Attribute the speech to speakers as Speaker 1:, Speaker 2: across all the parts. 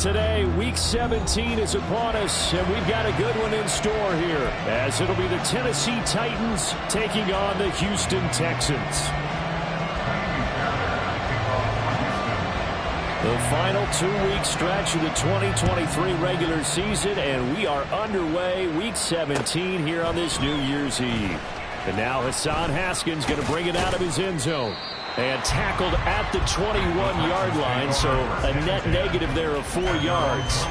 Speaker 1: today. Week 17 is upon us, and we've got a good one in store here, as it'll be the Tennessee Titans taking on the Houston Texans. The final 2-week stretch of the 2023 regular season, and we are underway Week 17 here on this New Year's Eve. And now Hassan Haskins going to bring it out of his end zone. And tackled at the 21-yard line, so a net negative there of 4 yards.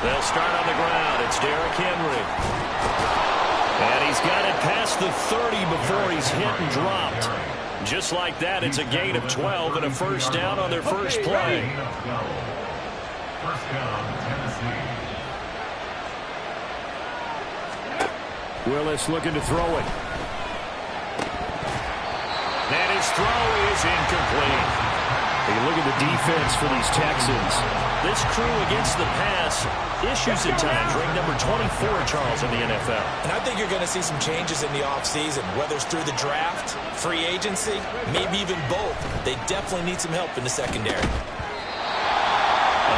Speaker 1: They'll start on the ground. It's Derrick Henry. And he's got it past the 30 before he's hit and dropped. Just like that, it's a gain of 12 and a first down on their first play.
Speaker 2: First down, Tennessee.
Speaker 1: Willis looking to throw it. And his throw is incomplete. Hey, look at the defense for these Texans. This crew against the pass, issues at times, ranked number 24, Charles, in the NFL.
Speaker 3: And I think you're going to see some changes in the offseason, whether it's through the draft, free agency, maybe even both. They definitely need some help in the secondary.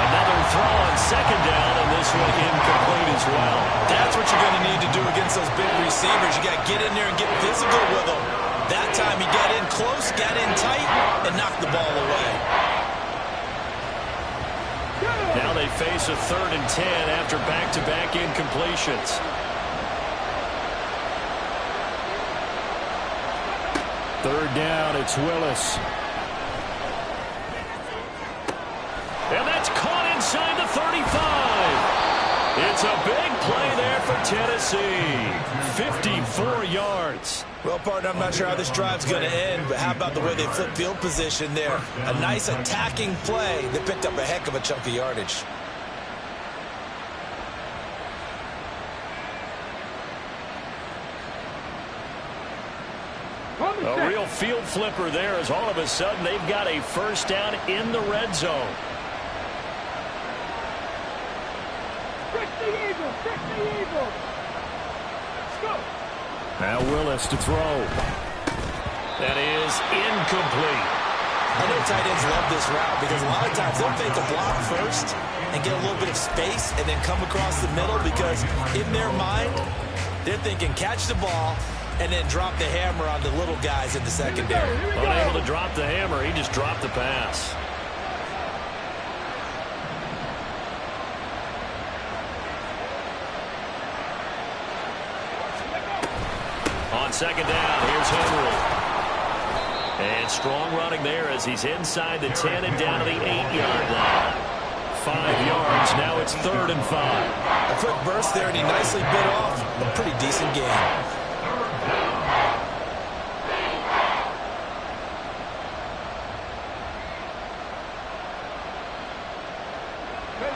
Speaker 1: Another throw on second down, and this one incomplete as well.
Speaker 3: That's what you're going to need to do against those big receivers. You got to get in there and get physical with them. That time he got in close, got in tight, and knocked the ball away.
Speaker 1: Now they face a 3rd and 10 after back-to-back incompletions. Third down, it's Willis. And that's caught inside the 35. It's a big play there for Tennessee. 54 yards.
Speaker 3: Well, partner, I'm not sure how this drive's going to end, but how about the way they flip field position there? A nice attacking play that picked up a heck of a chunk of yardage.
Speaker 1: A real field flipper there, as all of a sudden they've got a first down in the red zone. Now Willis to throw. That is incomplete.
Speaker 3: I know tight ends love this route because a lot of times they'll fake a block first and get a little bit of space and then come across the middle because in their mind, they're thinking catch the ball and then drop the hammer on the little guys in the secondary.
Speaker 1: Unable to drop the hammer, he just dropped the pass. On second down, here's Henry. And strong running there as he's inside the 10 and down to the 8-yard line. 5 yards, now it's 3rd and 5.
Speaker 3: A quick burst there, and he nicely bit off a pretty decent gain.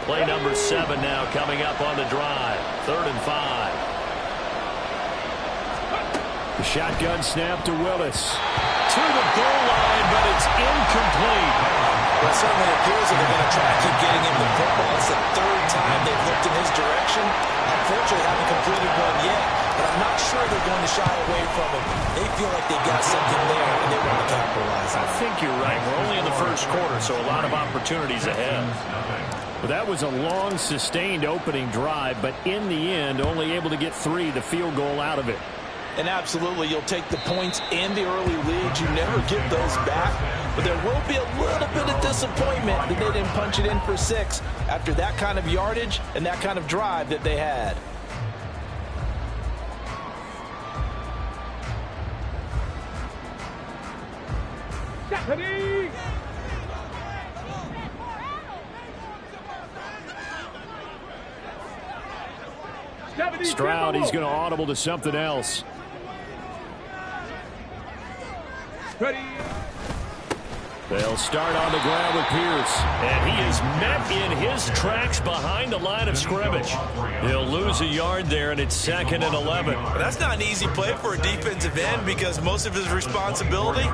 Speaker 1: Play number 7 now coming up on the drive. 3rd and 5. The shotgun snap to Willis. To the goal line, but it's incomplete.
Speaker 3: Well, it certainly appears that they're going to try to keep getting him the football. It's the 3rd time they've looked in his direction. Unfortunately, haven't completed one yet, but I'm not sure they're going to shy away from him. They feel like they've got something there, and they want to capitalize on it.
Speaker 1: I think you're right. We're only in the first quarter, so a lot of opportunities ahead. Well, that was a long, sustained opening drive, but in the end, only able to get 3, the field goal out of it.
Speaker 3: And absolutely, you'll take the points and the early leads. You never get those back. But there will be a little bit of disappointment that they didn't punch it in for 6 after that kind of yardage and that kind of drive that they had.
Speaker 1: Stroud, he's going to audible to something else. They'll start on the ground with Pierce. And he is met in his tracks behind the line of scrimmage. He'll lose a yard there, and it's 2nd and 11.
Speaker 3: That's not an easy play for a defensive end because most of his responsibility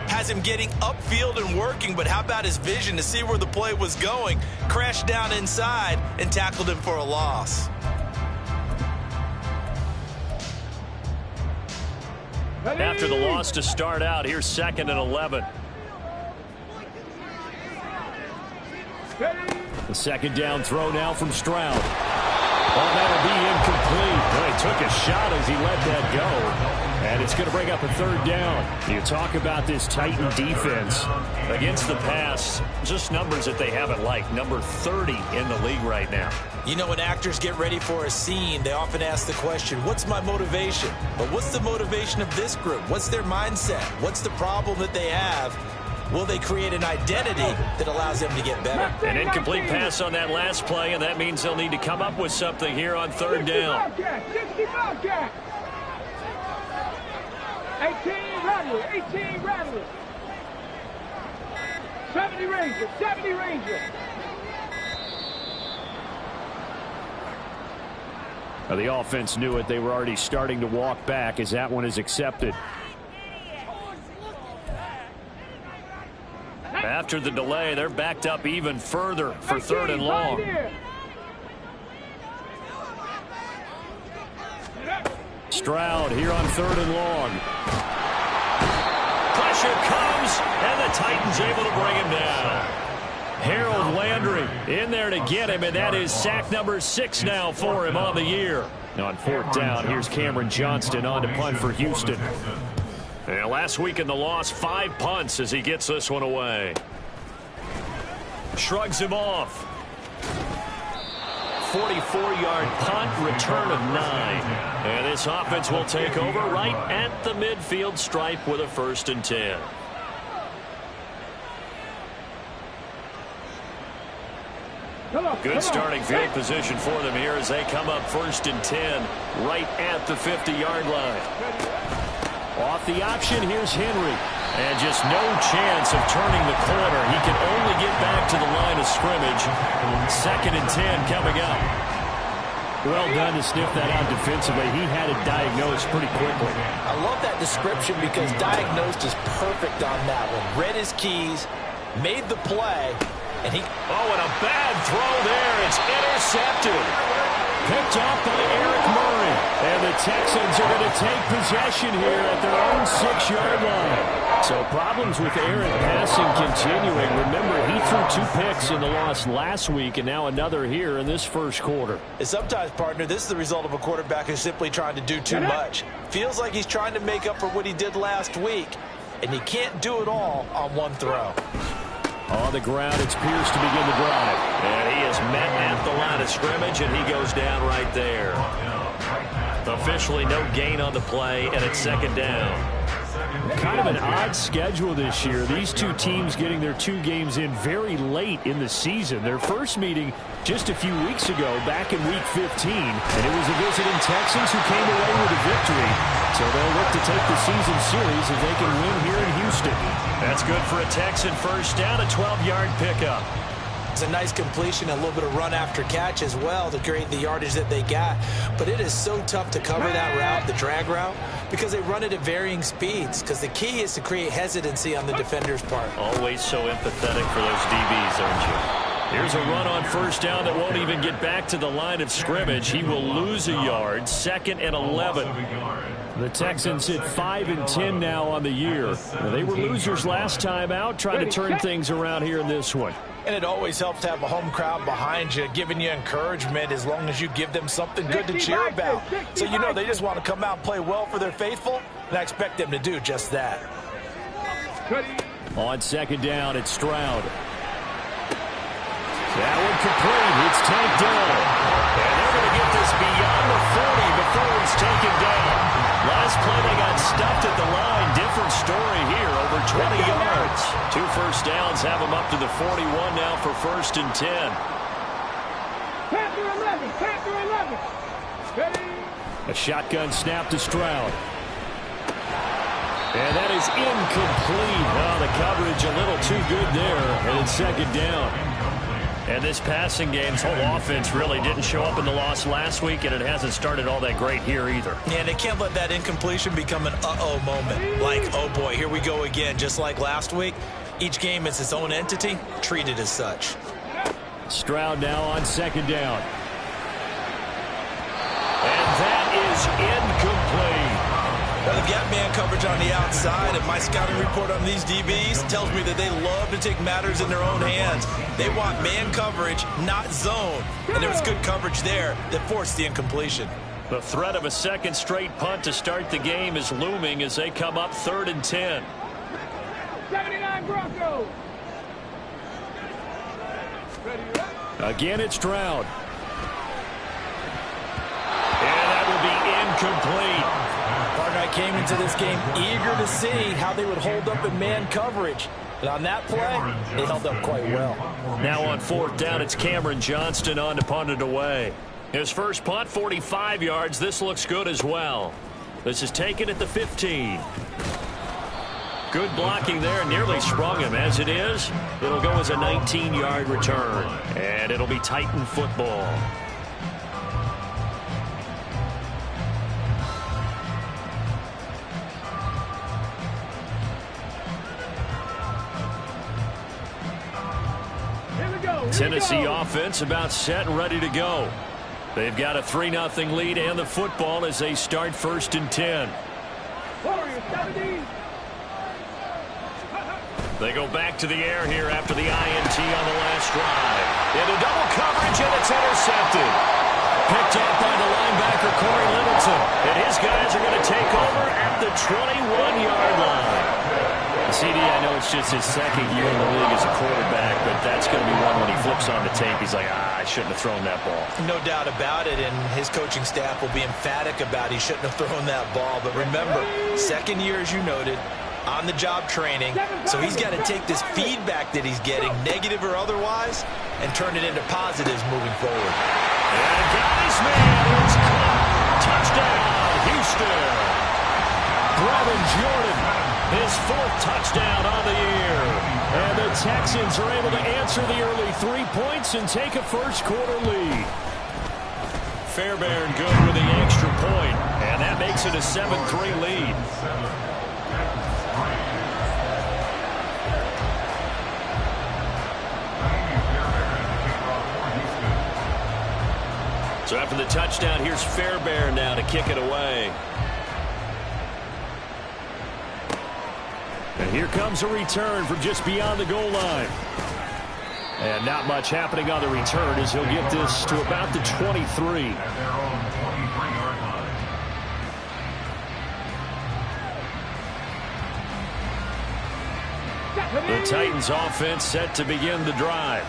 Speaker 3: has him getting upfield and working. But how about his vision to see where the play was going? Crashed down inside and tackled him for a loss.
Speaker 1: After the loss to start out, here's 2nd and 11. The second down throw now from Stroud. Oh, that'll be incomplete. Well, he took a shot as he let that go. And it's going to bring up a 3rd down. You talk about this Titan defense against the pass. Just numbers that they haven't liked. Number 30 in the league right now.
Speaker 3: You know, when actors get ready for a scene, they often ask the question, what's my motivation? But what's the motivation of this group? What's their mindset? What's the problem that they have? Will they create an identity that allows them to get better?
Speaker 1: An incomplete pass on that last play, and that means they'll need to come up with something here on 3rd down.
Speaker 4: 18 Rattler. 70 Ranger.
Speaker 1: Now, the offense knew it. They were already starting to walk back as that one is accepted. After the delay, they're backed up even further for 3rd and long. Stroud here on 3rd and long. Pressure comes, and the Titans able to bring him down. Harold Landry in there to get him, and that is sack number 6 now for him on the year. On 4th down, here's Cameron Johnston on to punt for Houston. And last week in the loss, 5 punts as he gets this one away. Shrugs him off. 44-yard punt, return of 9. And this offense will take over right at the midfield stripe with a 1st and 10. Good starting field position for them here as they come up 1st and 10 right at the 50-yard line. Off the option, here's Henry. And just no chance of turning the corner. He can only get back to the line of scrimmage. 2nd and 10 coming up. Well done to sniff that out defensively. He had it diagnosed pretty quickly.
Speaker 3: I love that description because diagnosed is perfect on that one. Read his keys, made the play, and he...
Speaker 1: Oh, and a bad throw there. It's intercepted. Picked off by Eric Murray. And the Texans are going to take possession here at their own 6-yard line. So problems with Aaron passing continuing. Remember, he threw 2 picks in the loss last week and now another here in this first quarter.
Speaker 3: And sometimes, partner, this is the result of a quarterback who's simply trying to do too much. Feels like he's trying to make up for what he did last week, and he can't do it all on one throw.
Speaker 1: On the ground, it's Pierce to begin the drive. And he is met at the line of scrimmage, and he goes down right there. Officially no gain on the play, and it's 2nd down. Kind of an odd schedule this year. These two teams getting their 2 games in very late in the season. Their first meeting just a few weeks ago, back in Week 15. And it was the visiting Texans who came away with a victory. So they'll look to take the season series if they can win here in Houston. That's good for a Texan first down, a 12-yard pickup.
Speaker 3: It's a nice completion, a little bit of run after catch as well to create the yardage that they got. But it is so tough to cover that route, the drag route, because they run it at varying speeds. Because the key is to create hesitancy on the defender's part.
Speaker 1: Always so empathetic for those DBs, aren't you? Here's a run on 1st down that won't even get back to the line of scrimmage. He will lose a yard. 2nd and 11. The Texans hit 5 and 10 now on the year. They were losers last time out, trying to turn things around here in this one.
Speaker 3: And it always helps to have a home crowd behind you, giving you encouragement as long as you give them something good to cheer about. So you know they just want to come out and play well for their faithful, and I expect them to do just that.
Speaker 1: On 2nd down, it's Stroud. That one complete. It's tagged down. And they're going to get this beyond the 40 before he's taken down. Last play, they got stuffed at the line. Different story here, over 20 yards. 2 first downs have them up to the 41 now for 1st and 10.
Speaker 4: Panther 11.
Speaker 1: A shotgun snap to Stroud. And that is incomplete. Oh, the coverage a little too good there. And it's second down.
Speaker 5: And this passing game's whole offense really didn't show up in the loss last week, and it hasn't started all that great here either.
Speaker 3: Yeah, and they can't let that incompletion become an uh-oh moment. Like, oh boy, here we go again. Just like last week, each game is its own entity, treated as such.
Speaker 1: Stroud now on second down. And that is incomplete.
Speaker 3: Well, they've got man coverage on the outside, and my scouting report on these DBs tells me that they love to take matters in their own hands. They want man coverage, not zone. And there was good coverage there that forced the incompletion.
Speaker 5: The threat of a second straight punt to start the game is looming as they come up 3rd and 10.
Speaker 4: 79 Broncos.
Speaker 1: Again, it's Stroud. And that will be incomplete.
Speaker 6: I came into this game eager to see how they would hold up in man coverage. And on that play, they held up quite well.
Speaker 5: Now on 4th down, it's Cameron Johnston on to punt it away. His first punt, 45 yards. This looks good as well. This is taken at the 15. Good blocking there, nearly sprung him. As it is, it'll go as a 19-yard return. And it'll be Titan football. Tennessee offense about set and ready to go. They've got a 3-0 lead and the football as they start 1st and 10. They go back to the air here after the INT on the last drive. Into double coverage, and it's intercepted. Picked up by the linebacker, Corey Littleton. And his guys are going to take over at the 21-yard line. CD, I know it's just his second year in the league as a quarterback, but that's going to be one when he flips on the tape. He's like, I shouldn't have thrown that ball.
Speaker 3: No doubt about it, and his coaching staff will be emphatic about he shouldn't have thrown that ball. But remember, second year, as you noted, on-the-job training, so he's got to take this feedback that he's getting, negative or otherwise, and turn it into positives moving forward.
Speaker 5: And got his man. It's caught. Touchdown, Houston. Brevin Jordan, his 4th touchdown on the year.
Speaker 1: And the Texans are able to answer the early 3 points and take a first-quarter lead.
Speaker 5: Fairbairn good with the extra point, and that makes it a 7-3 lead. So after the touchdown, here's Fairbairn now to kick it away.
Speaker 1: And here comes a return from just beyond the goal line. And not much happening on the return as he'll get this to about the 23.
Speaker 5: The Titans offense set to begin the drive.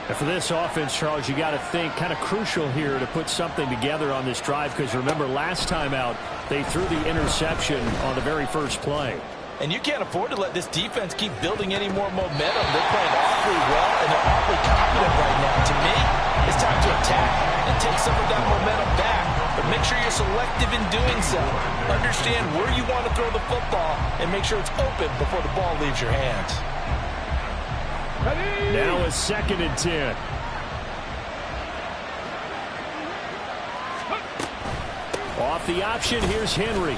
Speaker 1: And for this offense, Charles, you got to think kind of crucial here to put something together on this drive, because remember last time out they threw the interception on the very first play.
Speaker 6: And you can't afford to let this defense keep building any more momentum. They're playing awfully well, and they're awfully confident right now. To me, it's time to attack and take some of that momentum back. But make sure you're selective in doing so. Understand where you want to throw the football and make sure it's open before the ball leaves your hands.
Speaker 1: Now a 2nd and 10. Off the option, here's Henry.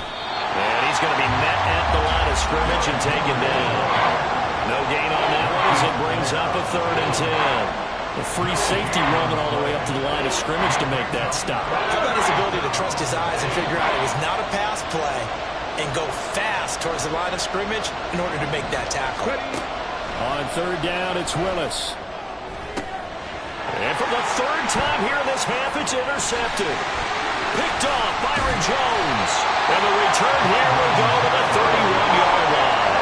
Speaker 5: And he's going to be met at the line of scrimmage and taken down. No gain on that one as it brings up a 3rd and 10.
Speaker 1: A free safety roaming all the way up to the line of scrimmage to make that stop.
Speaker 3: How about his ability to trust his eyes and figure out it was not a pass play and go fast towards the line of scrimmage in order to make that tackle.
Speaker 1: On 3rd down, it's Willis.
Speaker 5: And for the 3rd time here in this half, it's intercepted. Picked off Byron Jones. And the return here will go to the 31-yard line.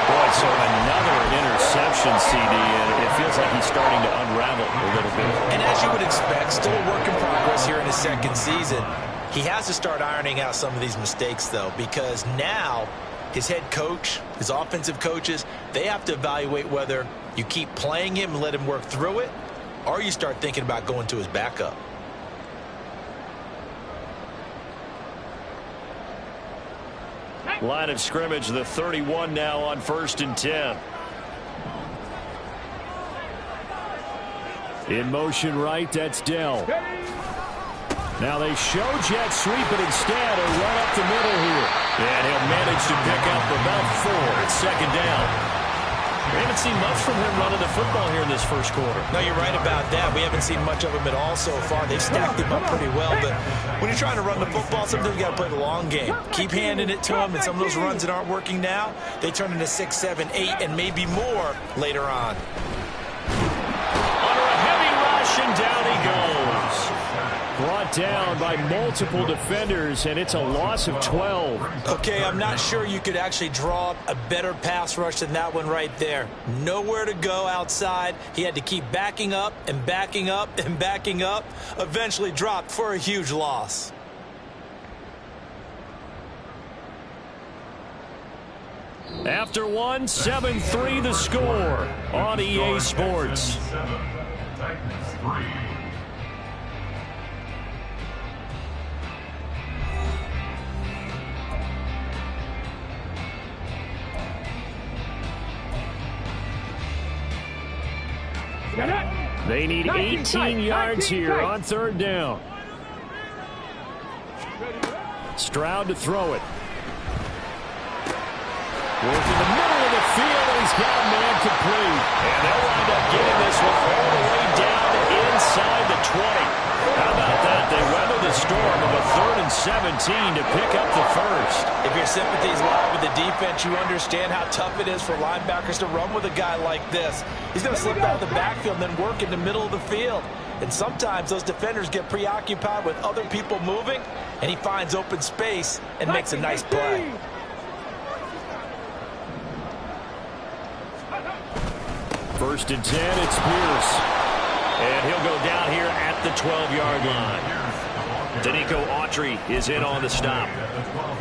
Speaker 1: Boy, so another interception, CD, and it feels like he's starting to unravel a little bit.
Speaker 3: And as you would expect, still a work in progress here in his 2nd season. He has to start ironing out some of these mistakes, though, because now his head coach, his offensive coaches, they have to evaluate whether you keep playing him and let him work through it, or you start thinking about going to his backup.
Speaker 1: Line of scrimmage, the 31 now on 1st and 10. In motion right, that's Dell. Now they show jet sweep, but instead a run up the middle here. And he'll manage to pick up about 4. It's 2nd down.
Speaker 6: We haven't seen much from him running the football here in this first quarter. No, you're right about that. We haven't seen much of him at all so far. They've stacked him up pretty well, but when you're trying to run the football, sometimes you got to play the long game. Keep handing it to him, and some of those runs that aren't working now, they turn into 6, 7, 8, and maybe more later on.
Speaker 1: Under a heavy rush, and down he goes. Brought down by multiple defenders, and it's a loss of 12.
Speaker 6: Okay, I'm not sure you could actually draw up a better pass rush than that one right there. Nowhere to go outside. He had to keep backing up and backing up and backing up. Eventually dropped for a huge loss.
Speaker 1: After 1, 7-3 the score on EA Sports.
Speaker 2: Titans 3.
Speaker 1: They need 18 yards here on 3rd down. Stroud to throw it. Work in the middle of the field, and he's got a man complete. And they'll wind up getting this one all the way down inside the 20. How about that? They weather the storm of a 3rd and 17 to pick up the first.
Speaker 6: If your sympathies lie with the defense, you understand how tough it is for linebackers to run with a guy like this. He's going to slip out of the backfield and then work in the middle of the field. And sometimes those defenders get preoccupied with other people moving, and he finds open space and makes a nice play.
Speaker 1: First and 10, it's Pierce. And he'll go down here at the 12-yard line. Danico Autry is in on the stop.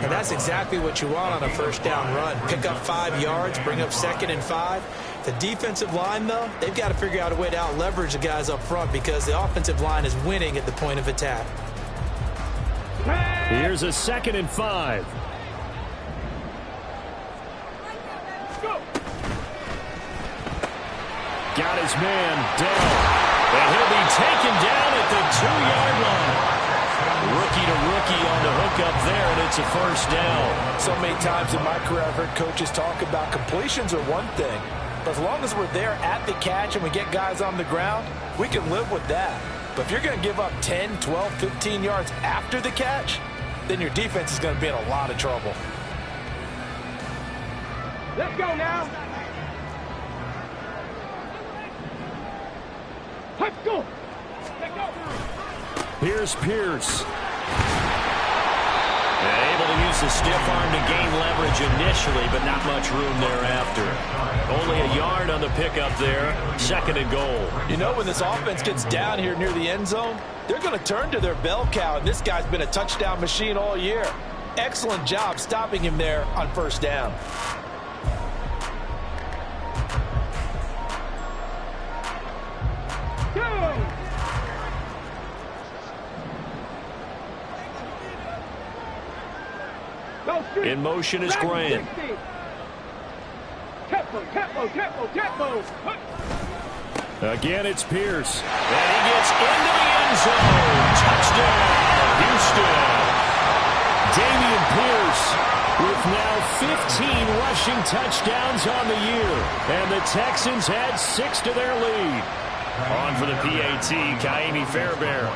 Speaker 6: And that's exactly what you want on a first down run. Pick up 5 yards, bring up 2nd and 5. The defensive line, though, they've got to figure out a way to out-leverage the guys up front because the offensive line is winning at the point of attack.
Speaker 1: Here's a 2nd and 5. Got his man down. And he'll be taken down at the 2-yard line. Rookie to rookie on the hook up there, and it's a first down.
Speaker 6: So many times in my career I've heard coaches talk about completions are one thing, but as long as we're there at the catch and we get guys on the ground, we can live with that. But if you're going to give up 10, 12, 15 yards after the catch, then your defense is going to be in a lot of trouble.
Speaker 4: Let's go now. Let's go. Let's go.
Speaker 1: Here's Pierce. And able to use the stiff arm to gain leverage initially, but not much room thereafter. Only a yard on the pickup there. 2nd and goal.
Speaker 6: You know, when this offense gets down here near the end zone, they're going to turn to their bell cow, and this guy's been a touchdown machine all year. Excellent job stopping him there on first down.
Speaker 1: In motion is Grant.
Speaker 4: Tempo.
Speaker 1: Again, it's Pierce. And he gets into the end zone. Touchdown, Houston. Dameon Pierce with now 15 rushing touchdowns on the year. And the Texans add 6 to their lead. On for the PAT, Kaimi Fairbairn.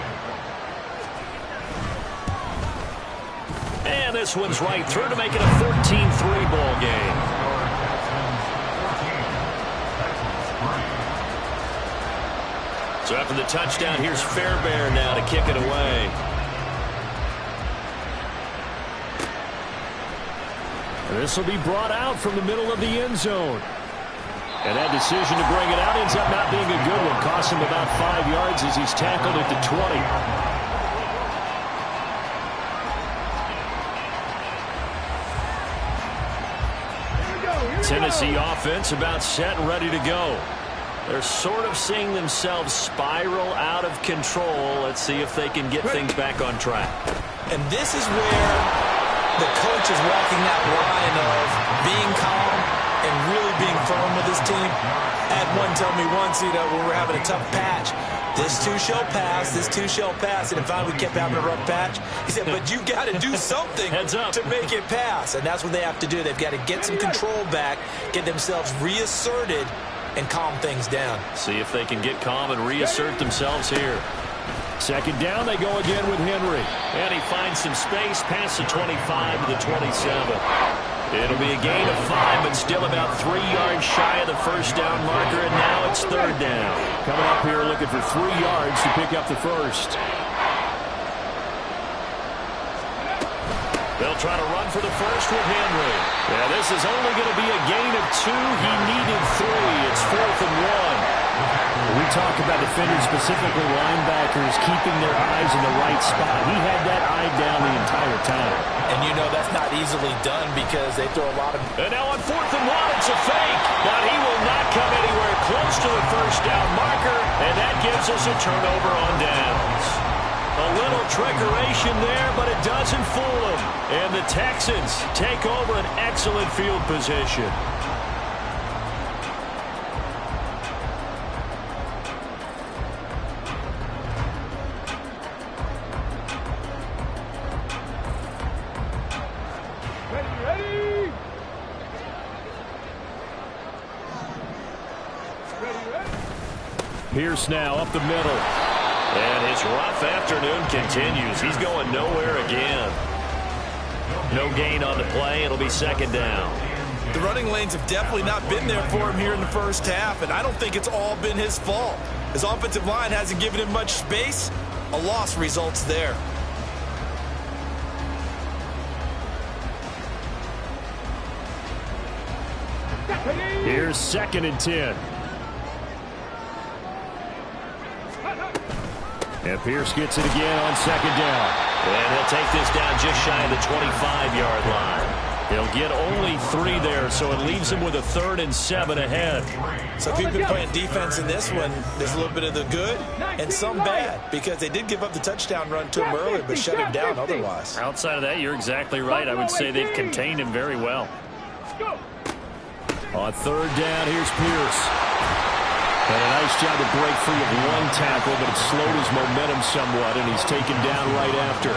Speaker 1: And this one's right through to make it a 14-3 ball game. So after the touchdown, here's Fairbairn now to kick it away. This will be brought out from the middle of the end zone. And that decision to bring it out ends up not being a good one. Costs him about 5 yards as he's tackled at the 20. Tennessee offense about set and ready to go. They're sort of seeing themselves spiral out of control. Let's see if they can get things back on track.
Speaker 6: And this is where the coach
Speaker 3: coach is walking that line of being calm and really being firm with his team. I had one tell me once, when we were having a tough patch, this too shall pass, this too shall pass. And finally we kept having a rough patch. He said, but you got to do something to make it pass. And that's what they have to do. They've got to get some control back, get themselves reasserted, and calm things down.
Speaker 1: See if they can get calm and reassert themselves here. Second down, they go again with Henry. And he finds some space past the 25 to the 27. It'll be a gain of 5, but still about 3 yards shy of the first down marker, and now it's third down. Coming up here looking for 3 yards to pick up the first. They'll try to run for the first with Henry. Yeah, this is only going to be a gain of 2. He needed 3. It's 4th and 1. We talk about defenders, specifically linebackers, keeping their eyes in the right spot. He had that eye down the entire time.
Speaker 3: And you know that's not easily done because they throw a lot of...
Speaker 1: And now on 4th and 1, it's a fake. But he will not come anywhere close to the first down marker, and that gives us a turnover on downs. A little trickeration there, but it doesn't fool them. And the Texans take over an excellent field position. Pierce now up the middle. And his rough afternoon continues. He's going nowhere again. No gain on the play. It'll be second down.
Speaker 3: The running lanes have definitely not been there for him here in the first half, and I don't think it's all been his fault. His offensive line hasn't given him much space. A loss results there.
Speaker 1: Here's 2nd and 10. And Pierce gets it again on second down. And he'll take this down just shy of the 25-yard line. He'll get only 3 there, so it leaves him with a 3rd and 7 ahead.
Speaker 3: So if you've been playing defense in this one, there's a little bit of the good and some bad, because they did give up the touchdown run to him earlier, but shut him down otherwise.
Speaker 1: Outside of that, you're exactly right. I would say they've contained him very well. On 3rd down, here's Pierce. And a nice job to break free of one tackle, but it slowed his momentum somewhat, and he's taken down right after.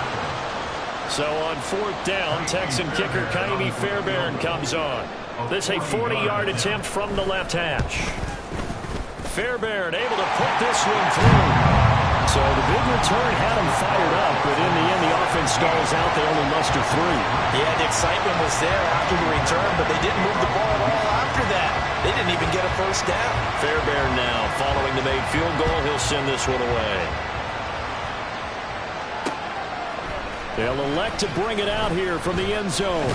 Speaker 1: So on 4th down, Texan kicker Kaimi Fairbairn comes on. This a 40-yard attempt from the left hash. Fairbairn able to put this one through. So the big return had him fired up, but in the end, the offense stalls out. They only muster 3.
Speaker 3: Yeah, the excitement was there after the return, but they didn't move the ball at all after that. They didn't even get a first down.
Speaker 1: Fairbairn now, following the made field goal, he'll send this one away. They'll elect to bring it out here from the end zone.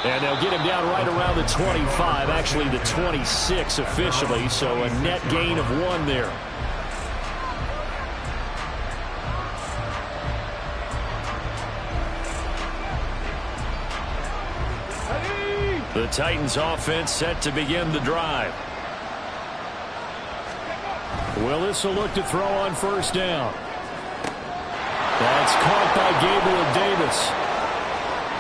Speaker 1: And they'll get him down right around the 25, actually the 26 officially, so a net gain of 1 there. The Titans offense set to begin the drive. Willis will look to throw on 1st down. That's caught by Gabriel Davis.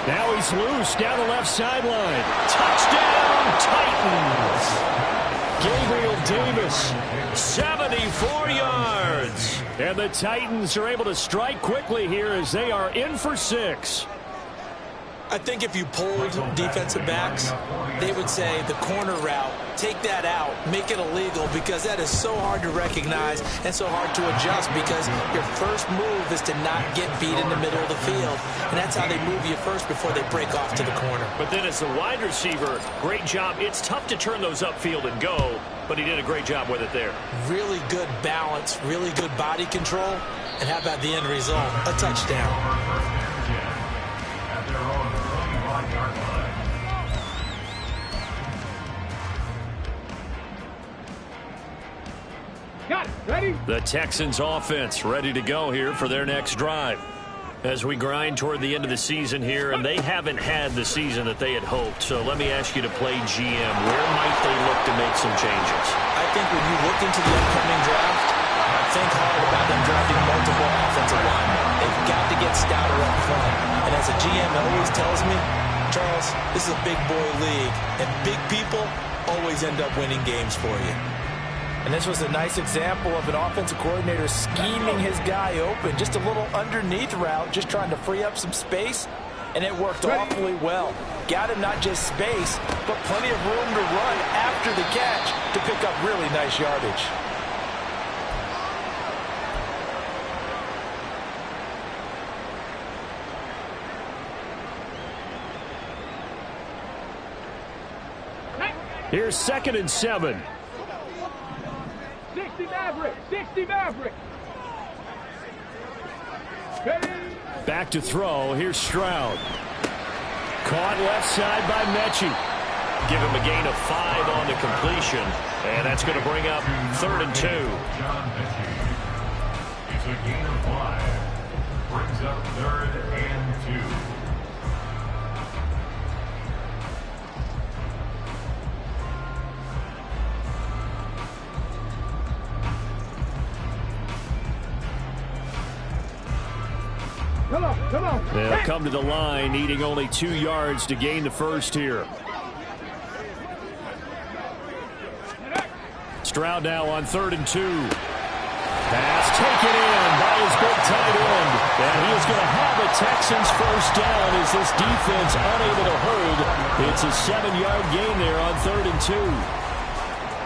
Speaker 1: Now he's loose down the left sideline. Touchdown, Titans. Gabriel Davis, 74 yards. And the Titans are able to strike quickly here as they are in for 6.
Speaker 3: I think if you polled defensive backs, they would say the corner route, take that out, make it illegal, because that is so hard to recognize and so hard to adjust, because your first move is to not get beat in the middle of the field. And that's how they move you first before they break off to the corner.
Speaker 1: But then as the wide receiver, great job. It's tough to turn those upfield and go, but he did a great job with it there.
Speaker 3: Really good balance, really good body control. And how about the end result? A touchdown.
Speaker 4: Got it. Ready?
Speaker 1: The Texans offense ready to go here for their next drive. As we grind toward the end of the season here, and they haven't had the season that they had hoped. So let me ask you to play GM. Where might they look to make some changes?
Speaker 3: I think when you look into the upcoming draft, think hard about them drafting multiple offensive linemen. They've got to get stouter up front. And as a GM always tells me, Charles, this is a big boy league, and big people always end up winning games for you.
Speaker 6: And this was a nice example of an offensive coordinator scheming his guy open. Just a little underneath route, just trying to free up some space, and it worked awfully well. Got him not just space, but plenty of room to run after the catch to pick up really nice yardage.
Speaker 1: Here's 2nd and 7.
Speaker 4: 60 Maverick! 60 Maverick!
Speaker 1: Back to throw. Here's Stroud. Caught left side by Mechie.
Speaker 5: Give him a gain of 5 on the completion. And that's going to bring up 3rd and 2.
Speaker 2: John Mechie. It's a gain of 5. Brings up 3rd and 2.
Speaker 4: Come on.
Speaker 1: They'll come to the line, needing only 2 yards to gain the first here. Stroud now on 3rd and 2. Pass taken in by his big tight end. And he is going to have a Texans first down as this defense unable to hold. It's a 7-yard gain there on 3rd and 2.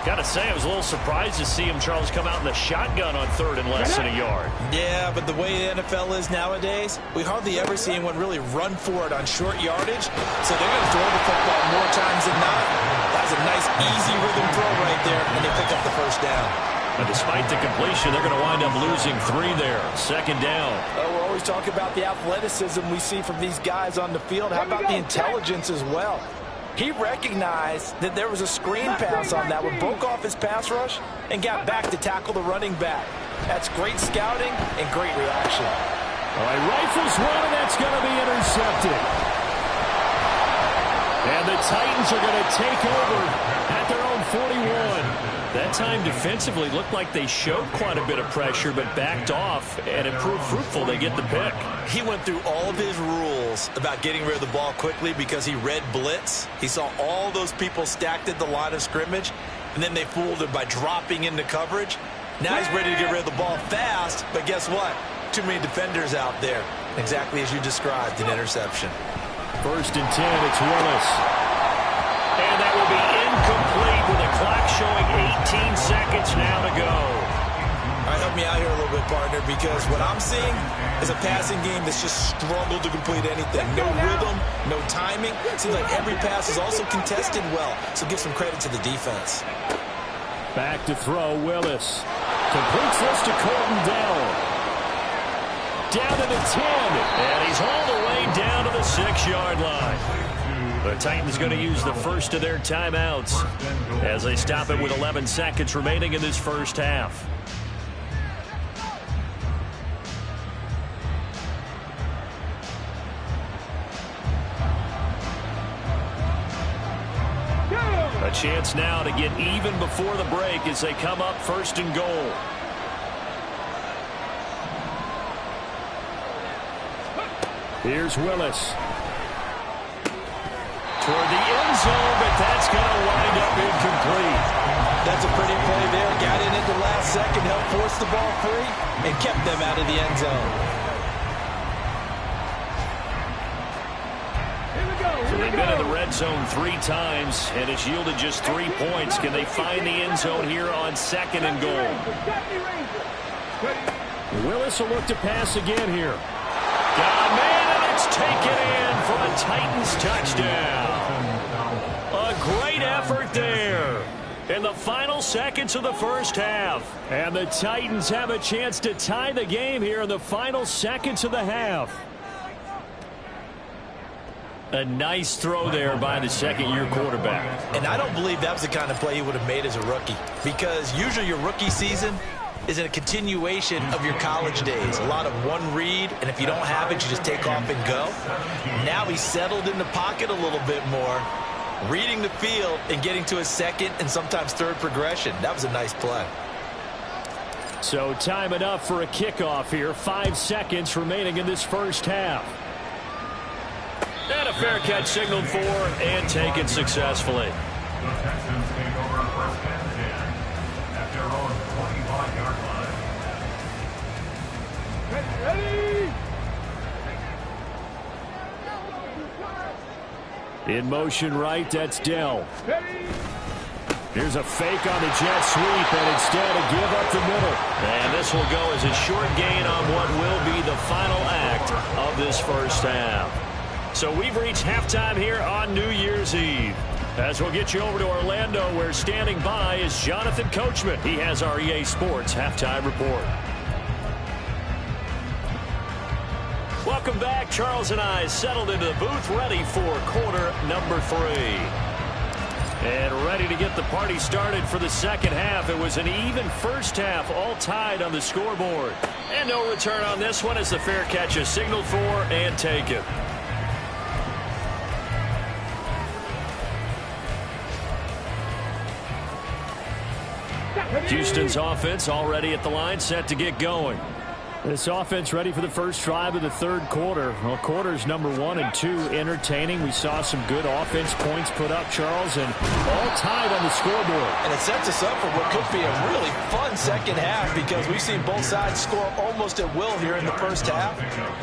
Speaker 5: Got to say, I was a little surprised to see him, Charles, come out in the shotgun on 3rd and less than a yard.
Speaker 3: Yeah, but the way the NFL is nowadays, we hardly ever see anyone really run for it on short yardage. So they're going to throw the football more times than not. That's a nice, easy rhythm throw right there, and they pick up the first down.
Speaker 5: But despite the completion, they're going to wind up losing 3 there. 2nd down.
Speaker 6: Oh, we're always talking about the athleticism we see from these guys on the field. How about the intelligence as well? He recognized that there was a screen pass on that one, broke off his pass rush, and got back to tackle the running back. That's great scouting and great reaction.
Speaker 1: All right, rifles one, and that's going to be intercepted. And the Titans are going to take over at their own 41. That time defensively looked like they showed quite a bit of pressure, but backed off, and it proved fruitful. They get the pick.
Speaker 3: He went through all of his rules about getting rid of the ball quickly because he read blitz. He saw all those people stacked at the line of scrimmage, and then they fooled him by dropping into coverage. Now he's ready to get rid of the ball fast, but guess what? Too many defenders out there. Exactly as you described, an interception.
Speaker 1: 1st and 10, it's Willis.
Speaker 5: And that will be incomplete with the clock showing 18 seconds now to go.
Speaker 3: All right, help me out here a little bit, partner, because what I'm seeing is a passing game that's just struggled to complete anything. No rhythm, no timing. Seems like every pass is also contested well, so give some credit to the defense.
Speaker 1: Back to throw, Willis. Completes this to Colton Dell. Down to the 10.
Speaker 5: And he's all the way down to the 6-yard line. The Titans going to use the first of their timeouts as they stop it with 11 seconds remaining in this first half. A chance now to get even before the break as they come up 1st and goal.
Speaker 1: Here's Willis.
Speaker 5: Toward the end zone, but that's going to wind up incomplete.
Speaker 3: That's a pretty play there. Got in at the last second, helped force the ball free, and kept them out of the end zone.
Speaker 5: So they've been in the red zone 3 times, and it's yielded just 3 points. Can they find the end zone here on 2nd and goal?
Speaker 1: Willis will look to pass again here.
Speaker 5: Got a man, and it's taken in for a Titans touchdown. A great effort there in the final seconds of the first half.
Speaker 1: And the Titans have a chance to tie the game here in the final seconds of the half.
Speaker 5: A nice throw there by the 2nd-year quarterback.
Speaker 3: And I don't believe that was the kind of play he would have made as a rookie, because usually your rookie season is in a continuation of your college days. A lot of one read, and if you don't have it, you just take off and go. Now he's settled in the pocket a little bit more, reading the field and getting to his 2nd and sometimes 3rd progression. That was a nice play.
Speaker 1: So time enough for a kickoff here. 5 seconds remaining in this first half.
Speaker 5: And a fair catch signaled for and taken successfully.
Speaker 2: The Texans take over first and 10 at their own 25-yard line.
Speaker 4: Ready?
Speaker 1: In motion right, that's Dell.
Speaker 4: Ready?
Speaker 1: Here's a fake on the jet sweep, and instead a give up the middle.
Speaker 5: And this will go as a short gain on what will be the final act of this first half. So we've reached halftime here on New Year's Eve. As we'll get you over to Orlando, where standing by is Jonathan Coachman. He has our EA Sports halftime report. Welcome back. Charles and I settled into the booth, ready for quarter number 3. And ready to get the party started for the second half. It was an even first half, all tied on the scoreboard. And no return on this one as the fair catch is signaled for and taken. Houston's offense already at the line, set to get going.
Speaker 1: This offense ready for the first drive of the third quarter. Well, quarters number 1 and 2 entertaining. We saw some good offense points put up, Charles, and all tied on the scoreboard.
Speaker 3: And it sets us up for what could be a really fun second half because we've seen both sides score almost at will here in the first half.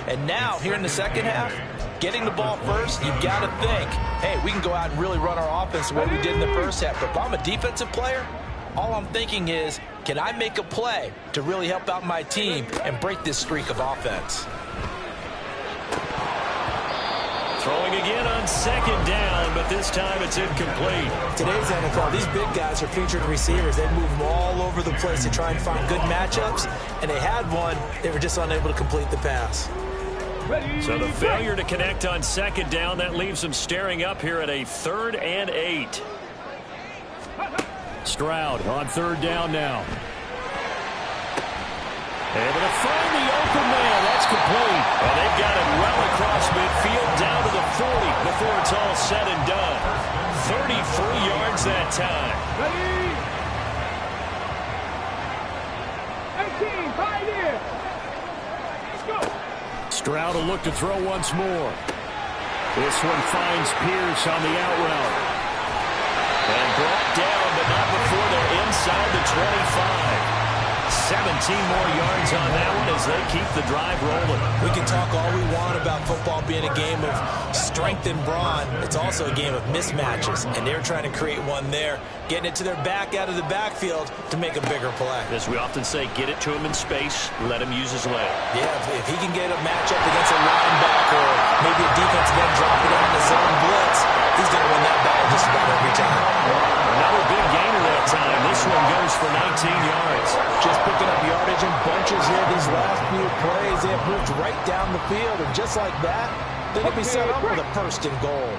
Speaker 3: And now, here in the second half, getting the ball first, you've got to think, hey, we can go out and really run our offense the way we did in the first half. But if I'm a defensive player, all I'm thinking is, can I make a play to really help out my team and break this streak of offense?
Speaker 5: Throwing again on second down, but this time it's incomplete.
Speaker 3: Today's NFL, these big guys are featured receivers. They move them all over the place to try and find good matchups, and they had one. They were just unable to complete the pass.
Speaker 5: So the failure to connect on second down, that leaves them staring up here at a 3rd and 8.
Speaker 1: Stroud on third down now. Able to find the open man. That's complete.
Speaker 5: And they've got it well across midfield down to the 40 before it's all said and done. 33 yards that time.
Speaker 4: Ready? 18, 5 here. Let's go.
Speaker 1: Stroud will look to throw once more. This one finds Pierce on the out route.
Speaker 5: And brought down, but not before they're inside the 25. 17 more yards on that one as they keep the drive rolling.
Speaker 3: We can talk all we want about football being a game of strength and brawn. It's also a game of mismatches, and they're trying to create one there, getting it to their back out of the backfield to make a bigger play.
Speaker 5: As we often say, get it to him in space, let him use his leg.
Speaker 3: Yeah, if he can get a matchup against a linebacker or maybe a defense then drop it out in the zone blitz, he's going to win that battle just about every time.
Speaker 5: Another big gainer that time. This one goes for 19 yards.
Speaker 3: Just picking up yardage in bunches here these last few plays. They have moved right down the field, and just like that, they can be set up with a 1st and goal.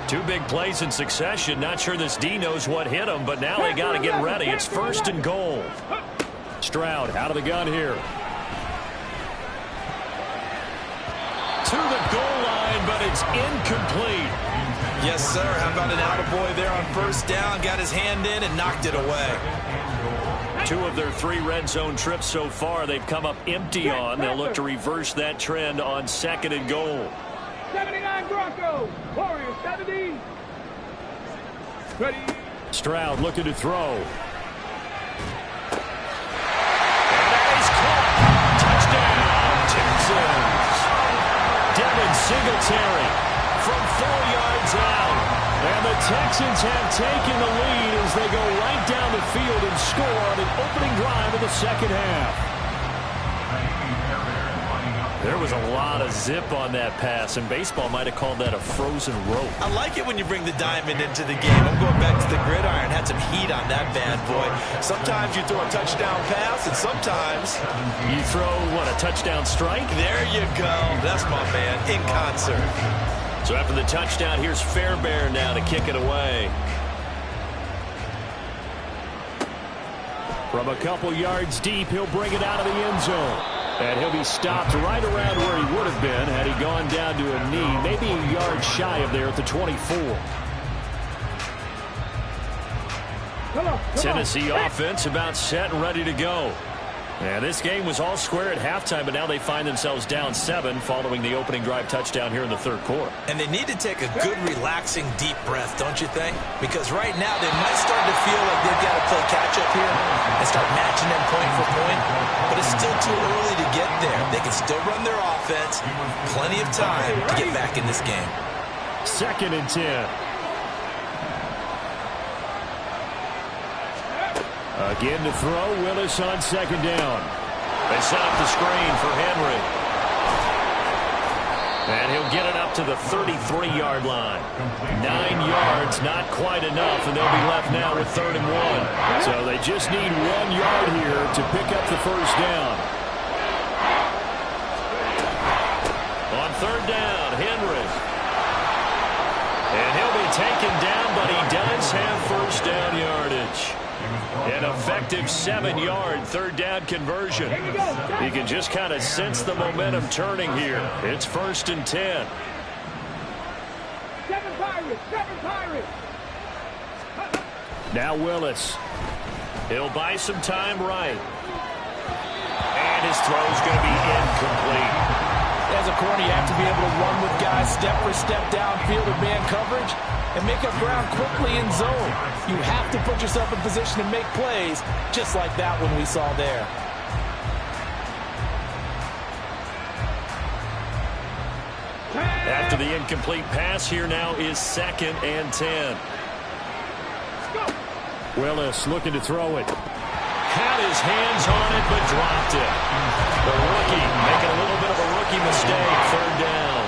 Speaker 5: 2 big plays in succession. Not sure this D knows what hit him, but now they got to get ready. It's 1st and goal.
Speaker 1: Stroud out of the gun here.
Speaker 5: To the goal line, but it's incomplete.
Speaker 3: Yes, sir. How about an attaboy there on 1st down? Got his hand in and knocked it away.
Speaker 5: 2 of their 3 red zone trips so far they've come up empty on. They'll look to reverse that trend on 2nd and goal.
Speaker 4: 79 Broncos. Warriors 70. Ready?
Speaker 1: Stroud looking to throw.
Speaker 5: And that is caught. Touchdown, Texans. Devin Singletary from 4 yards out. And the Texans have taken the lead as they go right down the field and score on an opening drive of the second half. There was a lot of zip on that pass, and baseball might have called that a frozen rope.
Speaker 3: I like it when you bring the diamond into the game. I'm going back to the gridiron. Had some heat on that bad boy. Sometimes you throw a touchdown pass, and sometimes
Speaker 5: you throw, what, a touchdown strike?
Speaker 3: There you go. That's my man, in concert.
Speaker 5: So after the touchdown, here's Fairbairn now to kick it away.
Speaker 1: From a couple yards deep, he'll bring it out of the end zone. And he'll be stopped right around where he would have been had he gone down to a knee, maybe a yard shy of there at the 24.
Speaker 4: Come on,
Speaker 1: Tennessee offense about set and ready to go. And this game was all square at halftime, but now they find themselves down 7 following the opening drive touchdown here in the third quarter.
Speaker 3: And they need to take a good, relaxing, deep breath, don't you think? Because right now they might start to feel like they've got to play catch-up here and start matching them point for point. But it's still too early to get there. They can still run their offense. Plenty of time to get back in this game.
Speaker 1: 2nd and 10. Again to throw. Willis on 2nd down. They set up the screen for Henry. And he'll get it up to the 33-yard line. 9 yards, not quite enough, and they'll be left now with 3rd and 1. So they just need 1 yard here to pick up the first down. On 3rd down, Henry. And he'll be taken down, but he does have first down yardage. An effective 7-yard 3rd down conversion. You can just kind of sense the momentum turning here. It's 1st and 10.
Speaker 4: 7 Pirates.
Speaker 1: Now Willis. He'll buy some time right. And his throw's going to be incomplete.
Speaker 6: As a corner, you have to be able to run with guys step for step downfield in man coverage and make up ground quickly in zone. You have to put yourself in position to make plays, just like that one we saw there.
Speaker 1: After the incomplete pass, here now is 2nd and 10. Willis looking to throw it. Had his hands on it, but dropped it. The rookie making a little bit of a rookie mistake. 3rd down.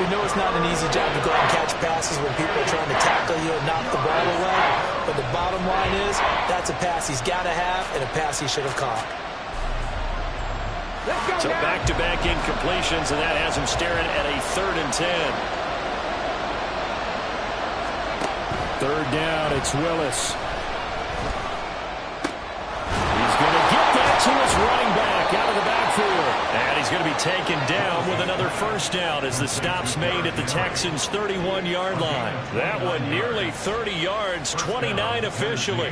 Speaker 6: We know it's not an easy job to go out and catch passes when people are trying to tackle you and knock the ball away. But the bottom line is, that's a pass he's got to have and a pass he should have caught.
Speaker 1: So back-to-back incompletions, and that has him staring at a 3rd and 10. 3rd down, it's Willis. He's going to get that to his running back out of the backfield. And he's going to be taken down with another first down as the stop's made at the Texans' 31-yard line. That one nearly 30 yards, 29 officially.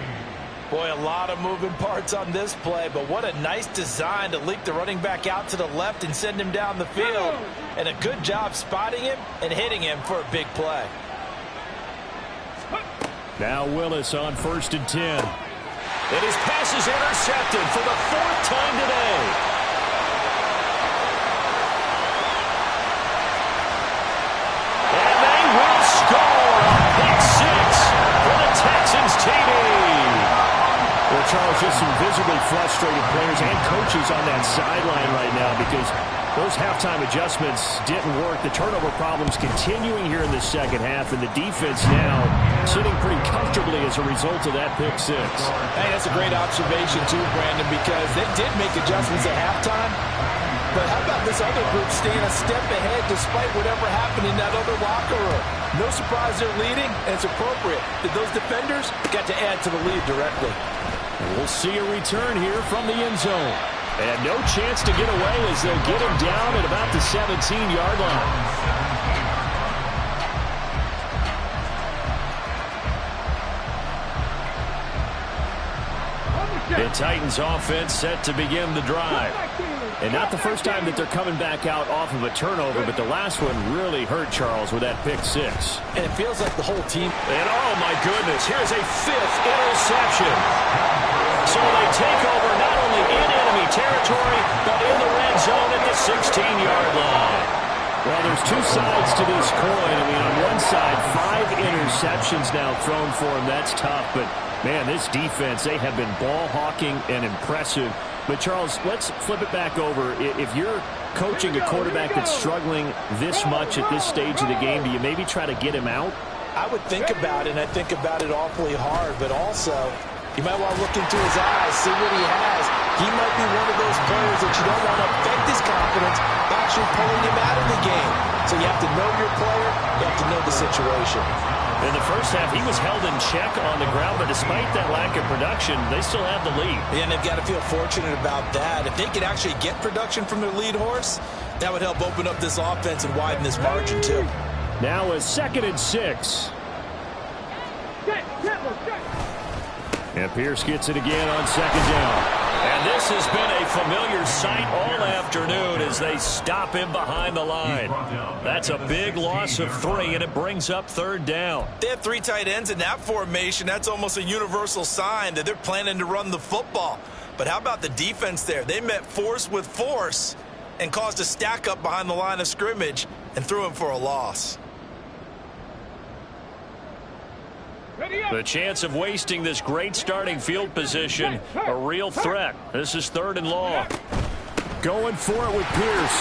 Speaker 6: Boy, a lot of moving parts on this play, but what a nice design to leak the running back out to the left and send him down the field. And a good job spotting him and hitting him for a big play.
Speaker 1: Now Willis on 1st and 10. And his pass is intercepted for the 4th time today. And they will score a pick 6 for the Texans TD. Well, Charles, just some visibly frustrated players and coaches on that sideline right now because those halftime adjustments didn't work. The turnover problems continuing here in the second half, and the defense now sitting pretty comfortably as a result of that pick 6.
Speaker 6: Hey, that's a great observation too, Brandon, because they did make adjustments at halftime. But how about this other group staying a step ahead despite whatever happened in that other locker room? No surprise they're leading, and it's appropriate that those defenders got to add to the lead directly.
Speaker 1: We'll see a return here from the end zone. And no chance to get away as they'll get him down at about the 17-yard line. The Titans offense set to begin the drive. And not the first time that they're coming back out off of a turnover, but the last one really hurt Charles with that pick 6.
Speaker 6: And it feels like the whole team.
Speaker 1: And oh my goodness, here's a 5th interception. So they take over not only in enemy territory, but in the red zone at the 16-yard line. Well, there's two sides to this coin. I mean, on one side, 5 interceptions now thrown for him. That's tough, but man, this defense, they have been ball hawking and impressive. But, Charles, let's flip it back over. If you're coaching a quarterback that's struggling this much at this stage of the game, do you maybe try to get him out?
Speaker 6: I would think about it, and I think about it awfully hard, but also you might want to look into his eyes, see what he has. He might be one of those players that you don't want to affect his confidence by actually pulling him out of the game. So you have to know your player, you have to know the situation.
Speaker 1: In the first half, he was held in check on the ground, but despite that lack of production, they still have the lead.
Speaker 6: Yeah, and they've got to feel fortunate about that. If they could actually get production from their lead horse, that would help open up this offense and widen this margin too.
Speaker 1: Now a 2nd and 6. And Pierce gets it again on 2nd down. And this has been a familiar sight all afternoon as they stop him behind the line. That's a big loss of 3, and it brings up 3rd down.
Speaker 3: They have 3 tight ends in that formation. That's almost a universal sign that they're planning to run the football. But how about the defense there? They met force with force and caused a stack up behind the line of scrimmage and threw him for a loss.
Speaker 1: The chance of wasting this great starting field position, a real threat. This is 3rd and long. Going for it with Pierce.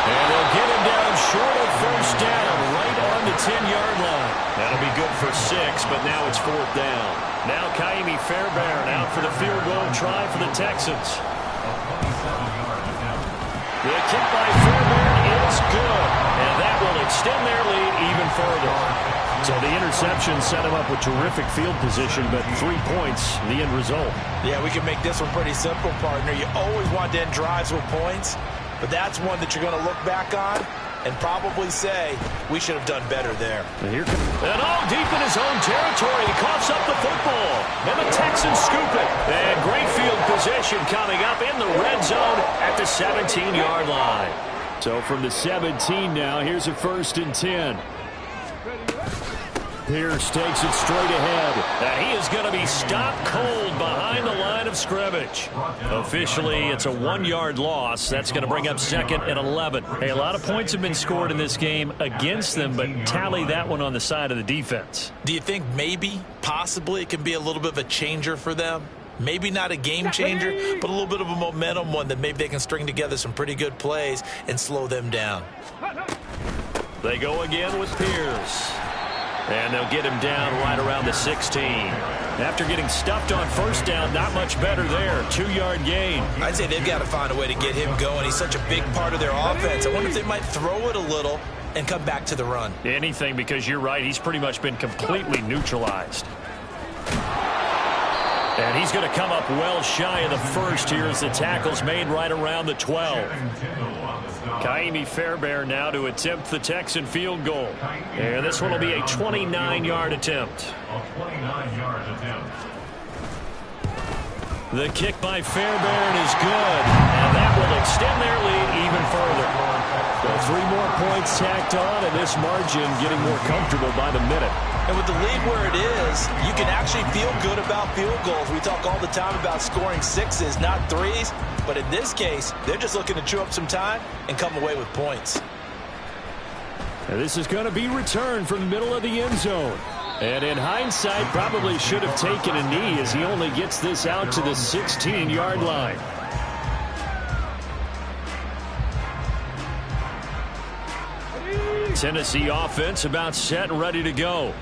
Speaker 1: And they'll get him down short of 1st down, right on the 10-yard line. That'll be good for 6, but now it's 4th down. Now Kaimi Fairbairn out for the field goal try for the Texans. The kick by Fairbairn is good, and that will extend their lead even further. So the interception set him up with terrific field position, but 3 points, the end result.
Speaker 3: Yeah, we can make this one pretty simple, partner. You always want to end drives with points, but that's one that you're going to look back on and probably say, we should have done better there.
Speaker 1: And all deep in his own territory, he coughs up the football, and the Texans scoop it. And great field position coming up in the red zone at the 17-yard line. So from the 17 now, here's a 1st and 10. Pierce takes it straight ahead. And he is going to be stopped cold behind the line of scrimmage. Officially, it's a 1-yard loss. That's going to bring up 2nd and 11. Hey, a lot of points have been scored in this game against them, but tally that one on the side of the defense.
Speaker 3: Do you think maybe, possibly, it can be a little bit of a changer for them? Maybe not a game changer, but a little bit of a momentum one that maybe they can string together some pretty good plays and slow them down.
Speaker 1: They go again with Pierce. And they'll get him down right around the 16. After getting stuffed on 1st down, not much better there. 2-yard gain.
Speaker 3: I'd say they've got to find a way to get him going. He's such a big part of their offense. I wonder if they might throw it a little and come back to the run.
Speaker 1: Anything, because you're right. He's pretty much been completely neutralized. And he's going to come up well shy of the 1st here as the tackle's made right around the 12. Kaimi Fairbairn now to attempt the Texan field goal. And this one will be a 29-yard attempt. The kick by Fairbairn is good, and that will extend their lead even further. So 3 more points tacked on, and this margin getting more comfortable by the minute.
Speaker 3: And with the lead where it is, you can actually feel good about field goals. We talk all the time about scoring 6s, not 3s. But in this case, they're just looking to chew up some time and come away with points.
Speaker 1: And this is going to be returned from the middle of the end zone. And in hindsight, probably should have taken a knee as he only gets this out to the 16-yard line. Tennessee offense about set and ready to go.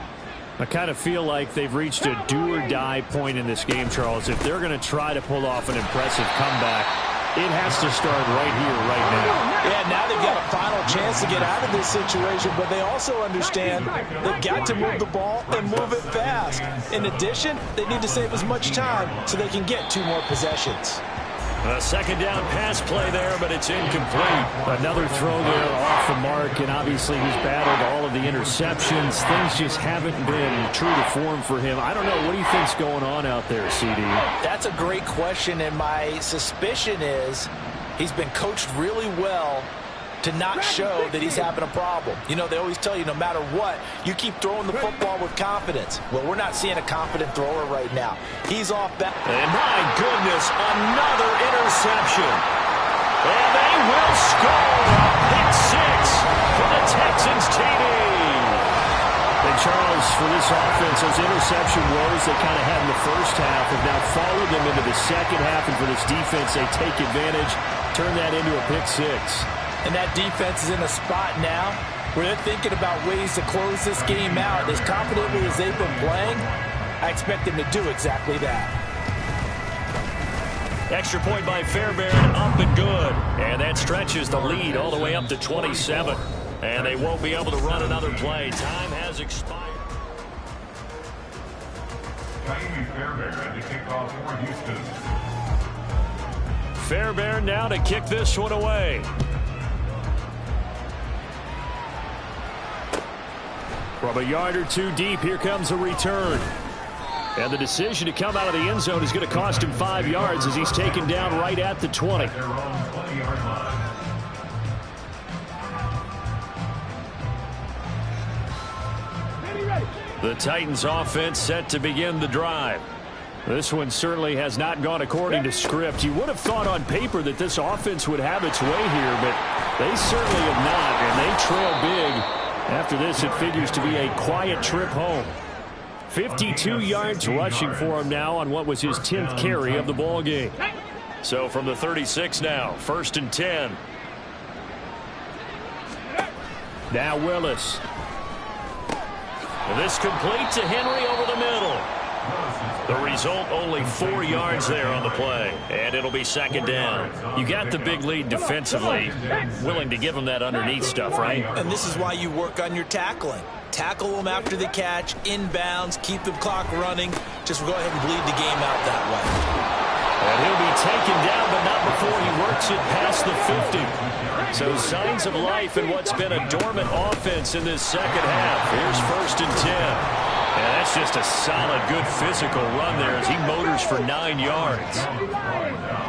Speaker 1: I kind of feel like they've reached a do-or-die point in this game, Charles. If they're going to try to pull off an impressive comeback, it has to start right here, right now.
Speaker 3: Yeah, now they've got a final chance to get out of this situation, but they also understand they've got to move the ball and move it fast. In addition, they need to save as much time so they can get 2 more possessions.
Speaker 1: A 2nd down pass play there, but it's incomplete. Another throw there off the mark, and obviously he's battled all of the interceptions. Things just haven't been true to form for him. I don't know. What do you think's going on out there, CD?
Speaker 3: That's a great question, and my suspicion is he's been coached really well to not show that he's having a problem. You know, they always tell you no matter what, you keep throwing the football with confidence. Well, we're not seeing a confident thrower right now. He's off back.
Speaker 1: And my goodness, another interception. And they will score a pick 6 for the Texans TD. And Charles, for this offense, those interception woes they kind of had in the first half have now followed them into the second half. And for this defense, they take advantage, turn that into a pick 6.
Speaker 3: And that defense is in a spot now where they're thinking about ways to close this game out. As confidently as they've been playing, I expect them to do exactly that.
Speaker 1: Extra point by Fairbairn, up and good. And that stretches the lead all the way up to 27. And they won't be able to run another play. Time has expired.
Speaker 2: Kaimi Fairbairn at the kickoff for Houston.
Speaker 1: Fairbairn now to kick this one away. From a yard or 2 deep, here comes a return. And the decision to come out of the end zone is going to cost him 5 yards as he's taken down right at the 20.
Speaker 2: Their own 20-yard line.
Speaker 1: The Titans offense set to begin the drive. This one certainly has not gone according to script. You would have thought on paper that this offense would have its way here, but they certainly have not, and they trail big. After this, it figures to be a quiet trip home. 52 yards rushing for him now on what was his 10th carry of the ball game.
Speaker 5: So from the 36 now, 1st and 10.
Speaker 1: Now Willis.
Speaker 5: This complete to Henry over the middle. The result, only 4 yards there on the play, and it'll be 2nd down. You got the big lead defensively, willing to give them that underneath stuff, right?
Speaker 3: And this is why you work on your tackling. Tackle them after the catch, inbounds, keep the clock running. Just go ahead and bleed the game out that way.
Speaker 1: And he'll be taken down, but not before he works it past the 50. So signs of life in what's been a dormant offense in this second half. Here's 1st and 10. And that's just a solid, good physical run there as he motors for 9 yards.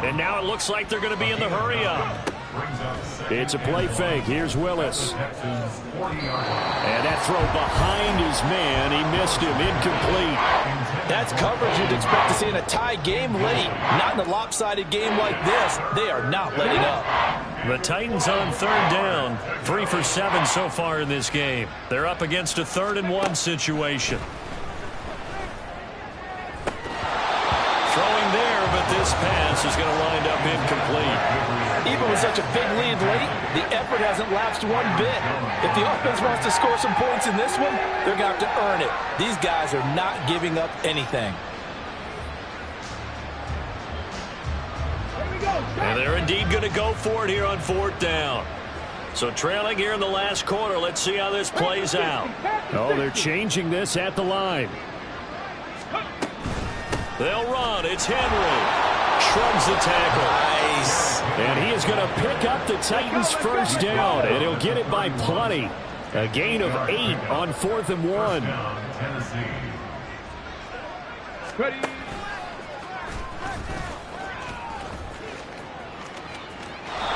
Speaker 1: And now it looks like they're going to be in the hurry-up. It's a play fake. Here's Willis. And that throw behind his man. He missed him. Incomplete.
Speaker 6: That's coverage you'd expect to see in a tie game late. Not in a lopsided game like this. They are not letting up.
Speaker 5: The Titans on 3rd down. 3 for 7 so far in this game. They're up against a 3rd and 1 situation. Throwing there, but this pass is going to wind up incomplete.
Speaker 6: Even with such a big lead late, the effort hasn't lapsed one bit. If the offense wants to score some points in this one, they're going to have to earn it. These guys are not giving up anything.
Speaker 5: And they're indeed going to go for it here on 4th down. So trailing here in the last quarter. Let's see how this plays out.
Speaker 1: Oh, they're changing this at the line.
Speaker 5: They'll run. It's Henry. Shrugs the tackle.
Speaker 3: Nice.
Speaker 1: And he is going to pick up the Titans' 1st down, and he'll get it by plenty. A gain of 8 on 4th and 1.
Speaker 4: Ready.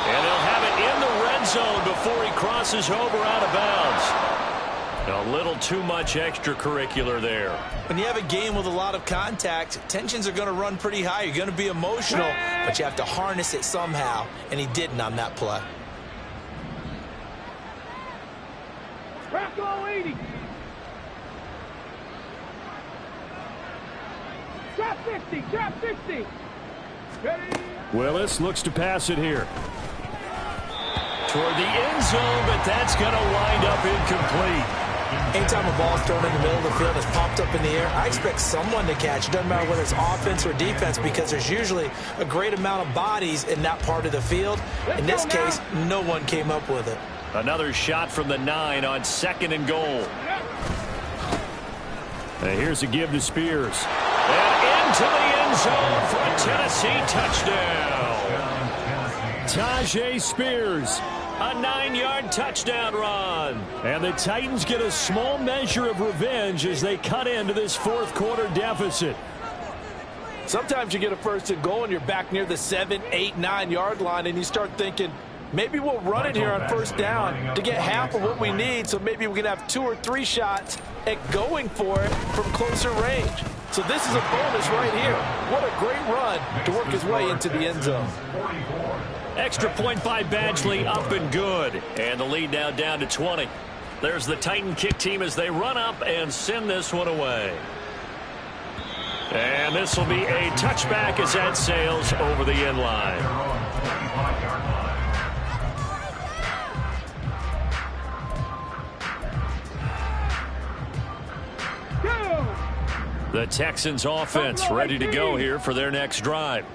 Speaker 5: And they'll have it in the red zone before he crosses over out of bounds. A little too much extracurricular there.
Speaker 3: When you have a game with a lot of contact, tensions are going to run pretty high. You're going to be emotional, but you have to harness it somehow, and he didn't on that play.
Speaker 4: Crack all 80. Drop 50. Drop 50. Ready.
Speaker 1: Willis looks to pass it here.
Speaker 5: Toward the end zone, but that's going to wind up incomplete.
Speaker 3: Anytime a ball is thrown in the middle of the field, it's popped up in the air, I expect someone to catch. It doesn't matter whether it's offense or defense, because there's usually a great amount of bodies in that part of the field. In this case, no one came up with it.
Speaker 5: Another shot from the 9 on 2nd and goal.
Speaker 1: And here's a give to Spears.
Speaker 5: And into the end zone for a Tennessee touchdown.
Speaker 1: Tajay Spears.
Speaker 5: A 9-yard touchdown run.
Speaker 1: And the Titans get a small measure of revenge as they cut into this 4th quarter deficit.
Speaker 6: Sometimes you get a 1st and goal and you're back near the 7, 8, 9-yard line, and you start thinking, maybe we'll run it here on 1st down to get half of what we need, so maybe we can have 2 or 3 shots at going for it from closer range. So this is a bonus right here. What a great run to work his way into the end zone.
Speaker 5: Extra point by Badgley, up and good. And the lead now down to 20. There's the Titan kick team as they run up and send this one away. And this will be a touchback as that sails over the end line. The Texans offense ready to go here for their next drive.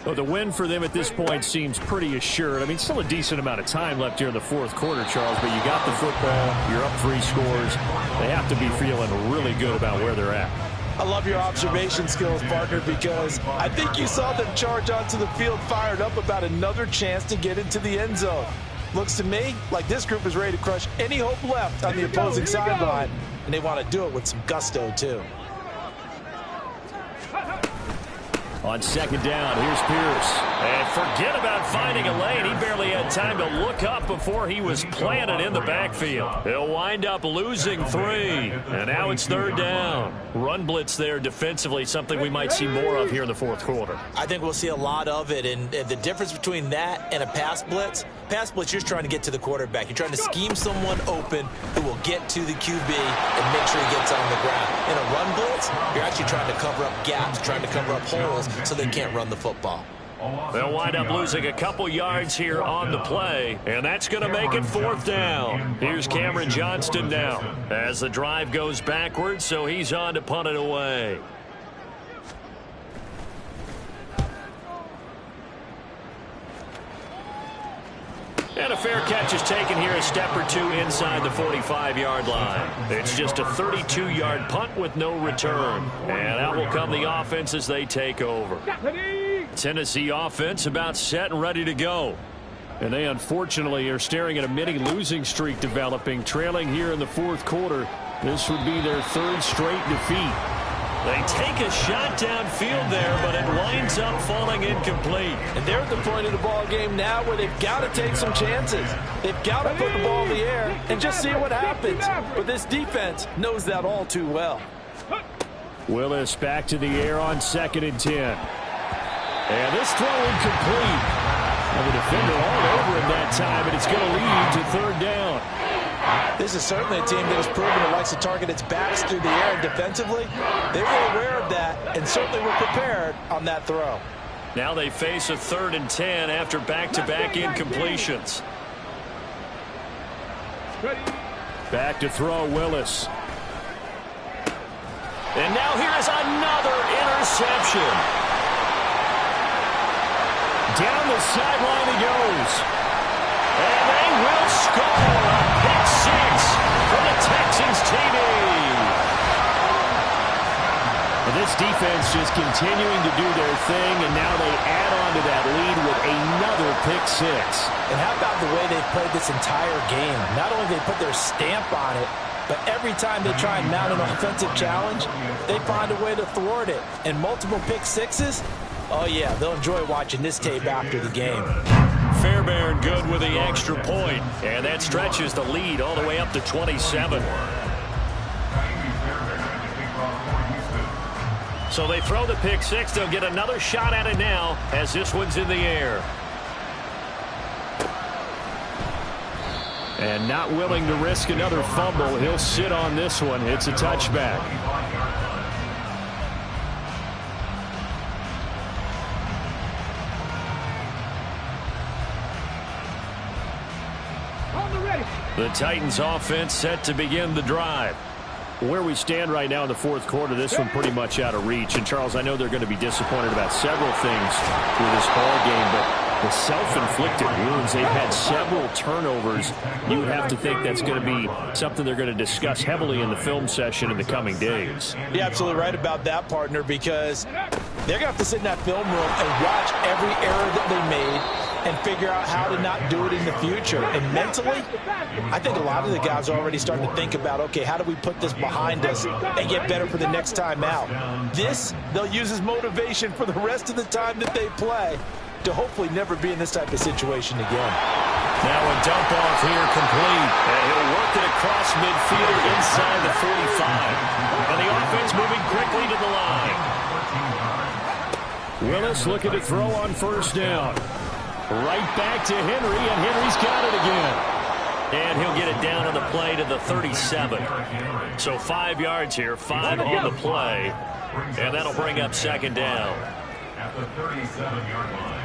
Speaker 1: Well, the win for them at this point seems pretty assured. I mean, still a decent amount of time left here in the 4th quarter, Charles, but you got the football, you're up 3 scores. They have to be feeling really good about where they're at.
Speaker 6: I love your observation skills, partner, because I think you saw them charge onto the field fired up about another chance to get into the end zone. Looks to me like this group is ready to crush any hope left on the opposing sideline, and they want to do it with some gusto, too.
Speaker 1: On second down, here's Pierce.
Speaker 5: And forget about finding a lane. He barely had time to look up before he was planted in the backfield. He'll wind up losing 3. And now it's third down. Run blitz there defensively, something we might see more of here in the fourth quarter.
Speaker 3: I think we'll see a lot of it. And the difference between that and a pass blitz, you're just trying to get to the quarterback. You're trying to scheme someone open who will get to the QB and make sure he gets on the ground. In a run blitz, you're actually trying to cover up gaps, trying to cover up holes so they can't run the football.
Speaker 5: They'll wind up losing a couple yards here on the play, and that's going to make it fourth down. Here's Cameron Johnston now as the drive goes backwards, so he's on to punt it away. And a fair catch is taken here, a step or two inside the 45-yard line. It's just a 32-yard punt with no return. And out will come the offense as they take over. Tennessee offense about set and ready to go.
Speaker 1: And they unfortunately are staring at a mini losing streak developing, trailing here in the fourth quarter. This would be their 3rd straight defeat.
Speaker 5: They take a shot downfield there, but it winds up falling incomplete.
Speaker 6: And they're at the point of the ball game now where they've got to take some chances. They've got to put the ball in the air and just see what happens. But this defense knows that all too well.
Speaker 1: Willis back to the air on 2nd and 10. And this throw incomplete. And the defender all over him that time, and it's going to lead to 3rd down.
Speaker 6: This is certainly a team that has proven it likes to target its backs through the air, and defensively, they were aware of that and certainly were prepared on that throw.
Speaker 5: Now they face a 3rd and 10 after back-to-back incompletions.
Speaker 1: Back to throw, Willis.
Speaker 5: And now here is another interception.
Speaker 1: Down the sideline he goes.
Speaker 5: And they will score a pick 6 for the Texans TD.
Speaker 1: And this defense just continuing to do their thing, and now they add on to that lead with another pick 6.
Speaker 6: And how about the way they've played this entire game? Not only do they put their stamp on it, but every time they try and mount an offensive challenge, they find a way to thwart it. And multiple pick 6s, oh yeah, they'll enjoy watching this tape after the game.
Speaker 5: Fairbairn good with the extra point, and that stretches the lead all the way up to 27. So they throw the pick 6. They'll get another shot at it now as this one's in the air.
Speaker 1: And not willing to risk another fumble. He'll sit on this one. It's a touchback. The Titans offense set to begin the drive. Where we stand right now in the fourth quarter, this one pretty much out of reach. And, Charles, I know they're going to be disappointed about several things through this ball game, but the self-inflicted wounds, they've had several turnovers. You have to think that's going to be something they're going to discuss heavily in the film session in the coming days.
Speaker 6: You're absolutely right about that, partner, because they're going to have to sit in that film room and watch every error that they made and figure out how to not do it in the future. And mentally, I think a lot of the guys are already starting to think about, okay, how do we put this behind us and get better for the next time out? This, they'll use as motivation for the rest of the time that they play to hopefully never be in this type of situation again.
Speaker 5: Now a dump off here complete. And he'll work it across midfield inside the 45. And the offense moving quickly to the line.
Speaker 1: Willis looking to throw on 1st down. Right back to Henry, and Henry's got it again.
Speaker 5: And he'll get it down on the play to the 37. So 5 yards here, 5 on the play. And that'll bring up 2nd down.
Speaker 2: At the 37-yard line.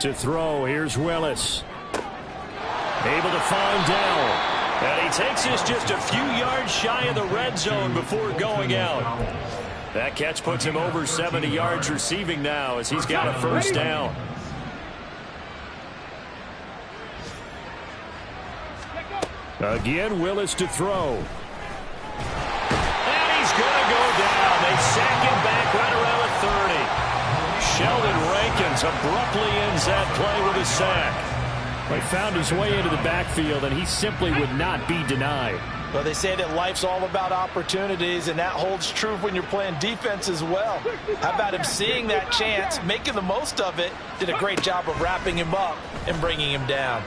Speaker 1: To throw, here's Willis.
Speaker 5: Able to find Dell. And he takes this just a few yards shy of the red zone before going out. That catch puts him over 70 yards receiving now as he's got a 1st down.
Speaker 1: Again, Willis to throw.
Speaker 5: And he's going to go down. They sack him back right around the 30. Sheldon Rankins abruptly ends that play with a sack.
Speaker 1: He found his way into the backfield, and he simply would not be denied.
Speaker 6: Well, they say that life's all about opportunities, and that holds true when you're playing defense as well. How about him seeing that chance, making the most of it, did a great job of wrapping him up and bringing him down.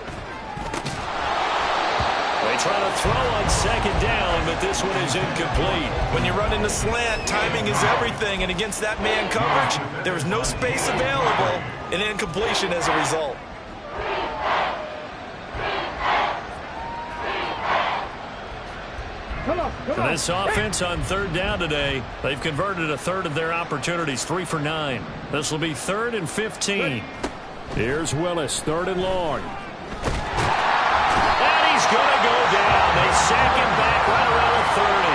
Speaker 5: They try to throw on second down, but this one is incomplete.
Speaker 6: When you run in the slant, timing is everything, and against that man coverage, there was no space available, and incompletion as a result.
Speaker 1: For this offense on third down today, they've converted a third of their opportunities, 3 for 9. This will be 3rd and 15. Here's Willis, 3rd and long.
Speaker 5: And he's going to go down. They sack him back right around the 30.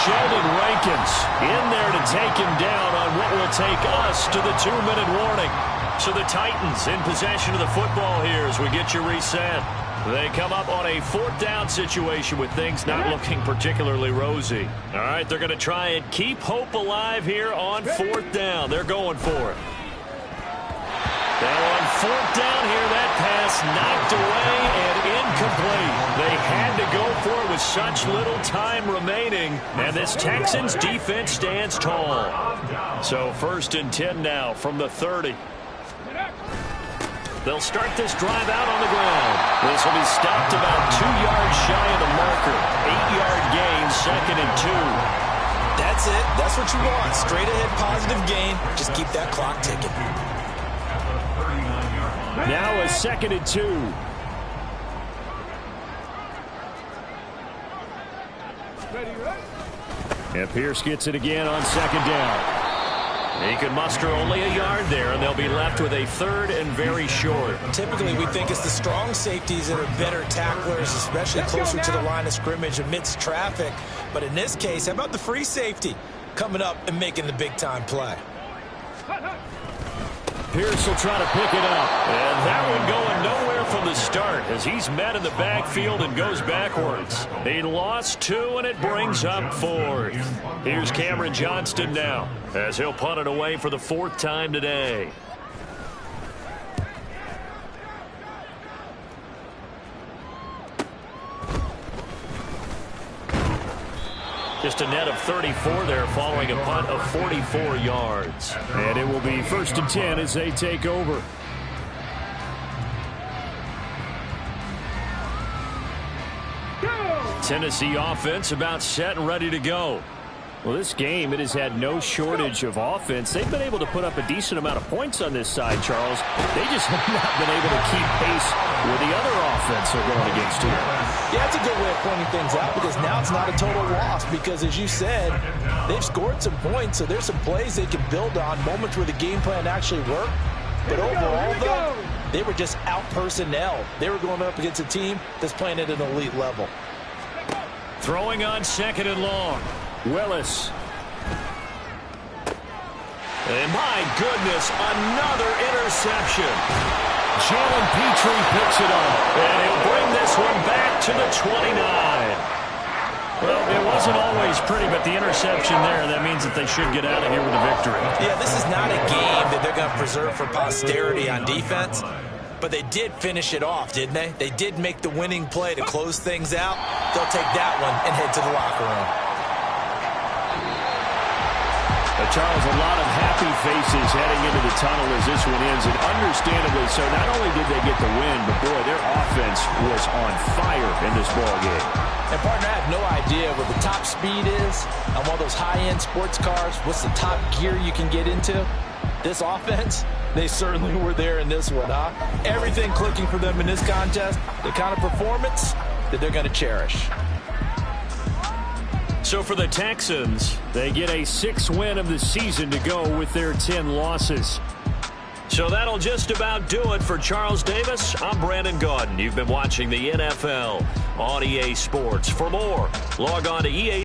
Speaker 1: Sheldon Rankins in there to take him down on what will take us to the 2-minute warning.
Speaker 5: So the Titans in possession of the football here as we get you reset. They come up on a 4th down situation with things not looking particularly rosy. All right, they're going to try and keep hope alive here on 4th down. They're going for it. Now on 4th down here, that pass knocked away and incomplete. They had to go for it with such little time remaining, and this Texans defense stands tall. So 1st and 10 now from the 30. They'll start this drive out on the ground. This will be stopped about 2 yards shy of the marker. 8-yard gain, 2nd and 2.
Speaker 3: That's it. That's what you want. Straight ahead positive gain. Just keep that clock ticking.
Speaker 1: Now a 2nd and 2. And Pierce gets it again on 2nd down.
Speaker 5: He can muster only a yard there, and they'll be left with a 3rd and very short.
Speaker 3: Typically, we think it's the strong safeties that are better tacklers, especially closer to the line of scrimmage amidst traffic. But in this case, how about the free safety coming up and making the big-time play?
Speaker 1: Pierce will try to pick it up.
Speaker 5: And that one going nowhere from the start as he's met in the backfield and goes backwards. He lost 2, and it brings up 4th. Here's Cameron Johnston now as he'll punt it away for the 4th time today. Just a net of 34 there following a punt of 44 yards.
Speaker 1: And it will be 1st and 10 as they take over. Tennessee offense about set and ready to go. Well, this game, it has had no shortage of offense. They've been able to put up a decent amount of points on this side, Charles. They just have not been able to keep pace with the other offense they're going against here.
Speaker 6: Yeah, that's a good way of pointing things out because now it's not a total loss because, as you said, they've scored some points, so there's some plays they can build on, moments where the game plan actually worked. But overall, though, they were just out-personnel. They were going up against a team that's playing at an elite level.
Speaker 1: Throwing on 2nd and long. Willis.
Speaker 5: And my goodness, another interception.
Speaker 1: Jalen Petrie picks it up.
Speaker 5: And he'll bring this one back to the 29.
Speaker 1: Well, it wasn't always pretty, but the interception there, that means that they should get out of here with a victory.
Speaker 3: Yeah, this is not a game that they're going to preserve for posterity on defense. But they did finish it off, didn't they? They did make the winning play to close things out. They'll take that one and head to the locker room.
Speaker 1: Charles, a lot of happy faces heading into the tunnel as this one ends, and understandably so. Not only did they get the win, but boy, their offense was on fire in this ball game.
Speaker 6: And partner, I have no idea what the top speed is on one of those high-end sports cars. What's the top gear you can get into? This offense, they certainly were there in this one, huh? Everything clicking for them in this contest, the kind of performance that they're going to cherish.
Speaker 1: So for the Texans, they get a 6th win of the season to go with their 10 losses.
Speaker 5: So that'll just about do it for Charles Davis. I'm Brandon Gaudin. You've been watching the NFL on EA Sports. For more, log on to EA.